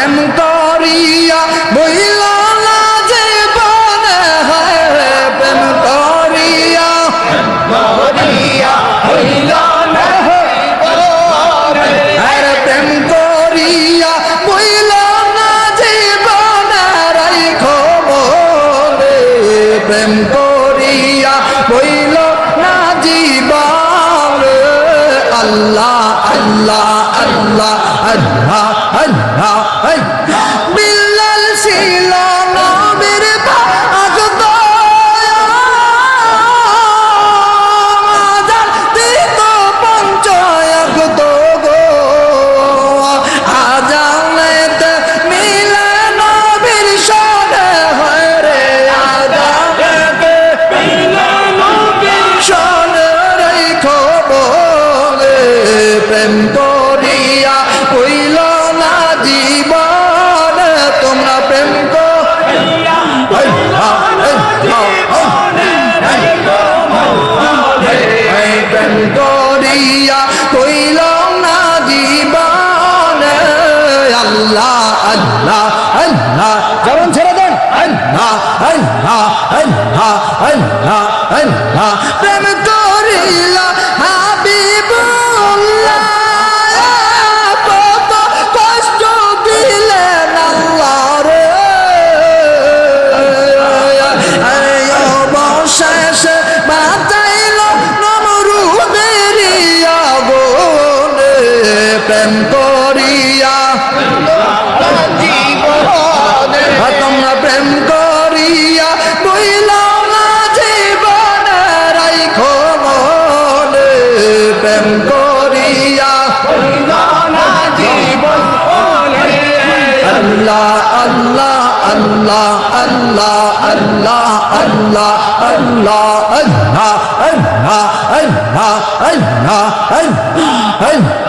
প্রেম করিয়া বইল না জীবনে হায় রে প্রেম করিয়া বইল না জীবনে হায় রে প্রেম করিয়া বইল না জীবনে রাইখো মনে প্রেম করিয়া বইল না জীবনে আল্লাহ আল্লাহ আল্লাহ আল্লাহ আল্লাহ বিল্লাল ছিল নবীর ভক্ত আজান দিত পঞ্চয়ত গো আজানেতে মিলে নবীর সনে হয় রে আজানেতে মিলে নবীর সনে রেখো বলে প্রেম করিয়া কইল না জীবন তোমরা প্রেম করিয়া প্রেম করিয়া কইল না জীবন আল্লাহ আল্লাহ আল্লাহ যেমন ছেড়ে দেন আল্লাহ আল্লাহ আল্লাহ আল্লাহ আল্লাহ প্রেম করিলা হাবিবুল্লাহ কত কষ্ট দিলেন আল্লাহ রে অবশেষে বাঁচাইল নমরুদের আগুনে প্রেম করিয়া তোমরা প্রেম করিয়া বইল না জীবনে রাইখো মনে প্রেম করিয়া বইল না জীবনে আল্লাহ আল্লাহ আল্লাহ আল্লাহ আল্লাহ আল্লাহ আল্লাহ আল্লাহ আল্লাহ আল্লাহ আল্লাহ আল্লাহ